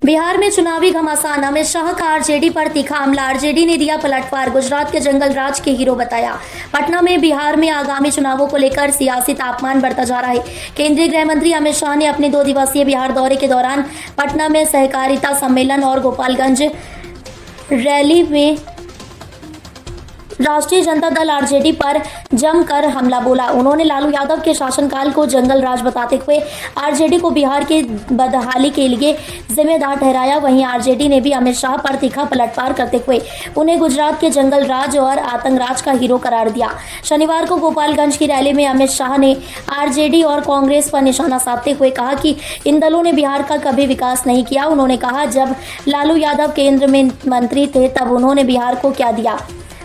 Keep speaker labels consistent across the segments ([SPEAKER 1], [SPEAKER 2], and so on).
[SPEAKER 1] बिहार में चुनावी घमासान, अमित शाह का आरजेडी पर तीखा हमला, आरजेडी ने दिया पलटवार, गुजरात के जंगल राज के हीरो बताया। पटना में बिहार में आगामी चुनावों को लेकर सियासी तापमान बढ़ता जा रहा है। केंद्रीय गृह मंत्री अमित शाह ने अपने 2 दिवसीय बिहार दौरे के दौरान पटना में सहकारिता सम्मेलन और गोपालगंज रैली में राष्ट्रीय जनता दल आरजेडी पर जमकर हमला बोला। उन्होंने लालू यादव के शासनकाल को जंगल राज बताते हुए आरजेडी को बिहार के बदहाली के लिए जिम्मेदार ठहराया। वहीं आरजेडी ने भी अमित शाह पर तीखा पलटवार करते हुए उन्हें गुजरात के जंगल राज और आतंक राज का हीरो करार दिया। शनिवार को गोपालगंज की रैली में अमित शाह ने आरजेडी और कांग्रेस पर निशाना साधते हुए कहा कि इन दलों ने बिहार का कभी विकास नहीं किया। उन्होंने कहा, जब लालू यादव केंद्र में मंत्री थे तब उन्होंने बिहार को क्या दिया,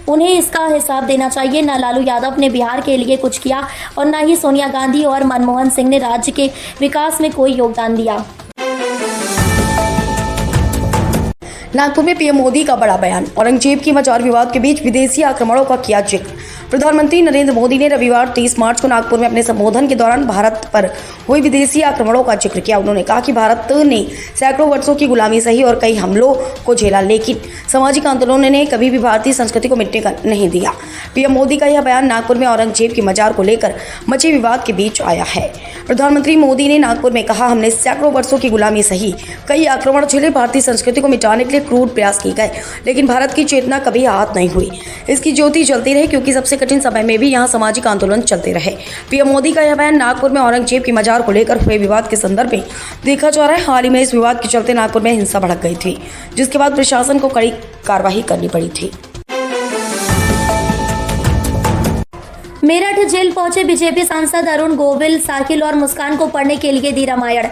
[SPEAKER 1] उन्हें इसका हिसाब देना चाहिए। न लालू यादव ने बिहार के लिए कुछ किया और न ही सोनिया गांधी और मनमोहन सिंह ने राज्य के विकास में कोई योगदान दिया।
[SPEAKER 2] नागपुर में पीएम मोदी का बड़ा बयान, औरंगजेब की मजार विवाद के बीच विदेशी आक्रमणों का किया जिक्र। प्रधानमंत्री नरेंद्र मोदी ने रविवार 30 मार्च को नागपुर में अपने संबोधन के दौरान भारत पर हुए विदेशी आक्रमणों का जिक्र किया। उन्होंने कहा कि भारत ने सैकड़ों वर्षों की गुलामी सही और कई हमलों को झेला, लेकिन सामाजिक आंदोलनों ने कभी भी भारतीय संस्कृति को मिटने का नहीं दिया। पीएम मोदी का यह बयान नागपुर में औरंगजेब की मजार को लेकर मचे विवाद के बीच आया है। प्रधानमंत्री मोदी ने नागपुर में कहा, हमने सैकड़ों वर्षों की गुलामी सही, कई आक्रमण झेले, भारतीय संस्कृति को मिटाने के लिए क्रूर प्रयास किए गए, लेकिन भारत की चेतना कभी आहत नहीं हुई। इसकी ज्योति जलती रही, क्योंकि सबसे कठिन समय में भी यहाँ सामाजिक आंदोलन चलते रहे। पीएम मोदी का यह बयान नागपुर में औरंगजेब की मजार को लेकर हुए विवाद के संदर्भ में देखा जा रहा है। हाल ही में इस विवाद के चलते नागपुर में हिंसा भड़क गई थी, जिसके बाद प्रशासन को कड़ी कार्रवाई करनी पड़ी थी।
[SPEAKER 1] मेरठ जेल पहुंचे बीजेपी सांसद अरुण गोविल, साहिल और मुस्कान को पढ़ने के लिए दी रामायण।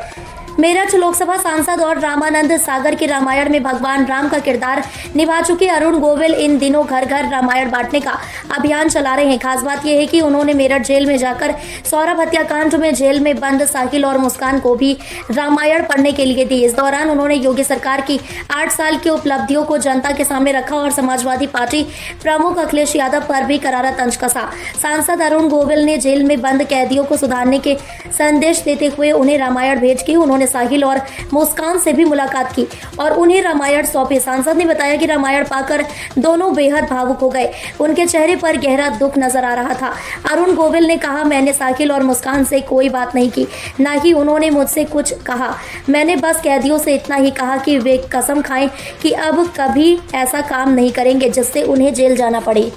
[SPEAKER 1] मेरठ लोकसभा सांसद और रामानंद सागर के रामायण में भगवान राम का किरदार निभा चुके अरुण गोविल इन दिनों घर घर रामायण बांटने का अभियान चला रहे हैं। खास बात यह है कि उन्होंने मेरठ जेल में जाकर सौरभ हत्याकांड में जेल में बंद साहिल और मुस्कान को भी रामायण पढ़ने के लिए दी। इस दौरान उन्होंने योगी सरकार की 8 साल की उपलब्धियों को जनता के सामने रखा और समाजवादी पार्टी प्रमुख अखिलेश यादव पर भी करारा तंज कसा। सांसद अरुण गोविल ने जेल में बंद कैदियों को सुधारने के संदेश देते हुए उन्हें रामायण भेज के उन्होंने साहिल और मुस्कान से भी मुलाकात की और उन्हें रामायण सौंपी। सांसद ने बताया कि रामायण पाकर दोनों बेहद भावुक हो गए, उनके चेहरे पर गहरा दुख नजर आ रहा था। अरुण गोविल ने कहा, मैंने साहिल और मुस्कान से कोई बात नहीं की, ना ही उन्होंने मुझसे कुछ कहा। मैंने बस कैदियों से इतना ही कहा कि वे कसम खाएं कि अब कभी ऐसा काम नहीं करेंगे जिससे उन्हें जेल जाना पड़े।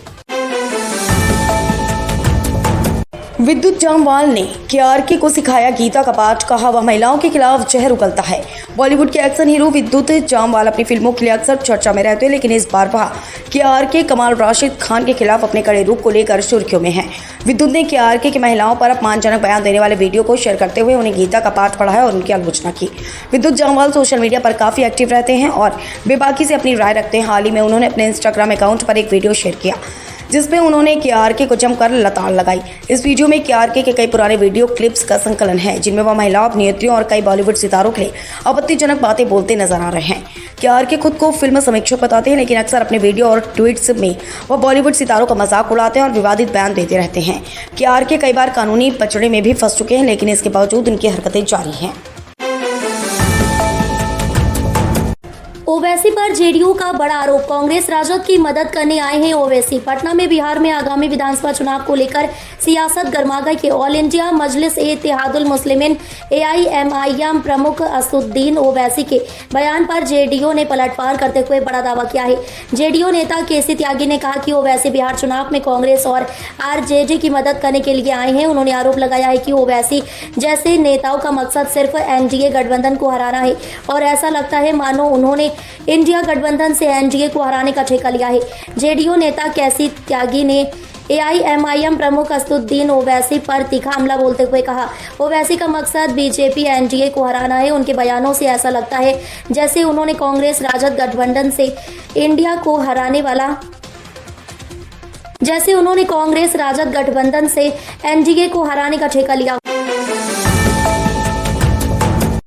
[SPEAKER 2] विद्युत जामवाल ने केआरके को सिखाया गीता का पाठ, कहा वह महिलाओं के खिलाफ जहर उगलता है। बॉलीवुड के एक्शन हीरो विद्युत जामवाल अपनी फिल्मों के लिए अक्सर चर्चा में रहते हैं, लेकिन इस बार वह केआरके कमाल राशिद खान के खिलाफ अपने कड़े रुख को लेकर सुर्खियों में हैं। विद्युत ने केआरके की महिलाओं पर अपमानजनक बयान देने वाले वीडियो को शेयर करते हुए उन्हें गीता का पाठ पढ़ाया और उनकी आलोचना की। विद्युत जामवाल सोशल मीडिया पर काफी एक्टिव रहते हैं और बेबाकी से अपनी राय रखते हैं। हाल ही में उन्होंने अपने इंस्टाग्राम अकाउंट पर एक वीडियो शेयर किया, जिसमें उन्होंने केआरके को जमकर लताड़ लगाई। इस वीडियो में केआरके के कई पुराने वीडियो क्लिप्स का संकलन है, जिनमें वह महिलाओं, अभिनेत्रियों और कई बॉलीवुड सितारों के लिए आपत्तिजनक बातें बोलते नजर आ रहे हैं। केआरके खुद को फिल्म समीक्षक बताते हैं, लेकिन अक्सर अपने वीडियो और ट्वीट्स में वह बॉलीवुड सितारों का मजाक उड़ाते हैं और विवादित बयान देते रहते हैं। केआरके कई बार कानूनी पचड़े में भी फंस चुके हैं, लेकिन इसके बावजूद उनकी हरकतें जारी हैं।
[SPEAKER 1] ओवैसी पर जेडीयू का बड़ा आरोप, कांग्रेस राजद की मदद करने आए हैं ओवैसी। पटना में बिहार में आगामी विधानसभा चुनाव को लेकर सियासत गर्मा गई है। ऑल इंडिया मजलिस इत्तेहादुल मुस्लिमीन AIMIM प्रमुख असदुद्दीन ओवैसी के बयान पर जेडीयू ने पलटवार करते हुए बड़ा दावा किया है। जेडीयू नेता केसी त्यागी ने कहा कि ओवैसी बिहार चुनाव में कांग्रेस और आरजेडी की मदद करने के लिए आए हैं। उन्होंने आरोप लगाया है कि ओवैसी जैसे नेताओं का मकसद सिर्फ एनडीए गठबंधन को हराना है और ऐसा लगता है मानो उन्होंने इंडिया गठबंधन से एनडीए को हराने का ठेका लिया है। जेडीयू नेता केसी त्यागी ने AIMIM प्रमुख असदुद्दीन ओवैसी पर तीखा हमला बोलते हुए कहा, ओवैसी का मकसद बीजेपी एनडीए को हराना है। उनके बयानों से ऐसा लगता है जैसे उन्होंने कांग्रेस राजद गठबंधन से इंडिया को हराने वाला एनडीए को हराने का ठेका लिया।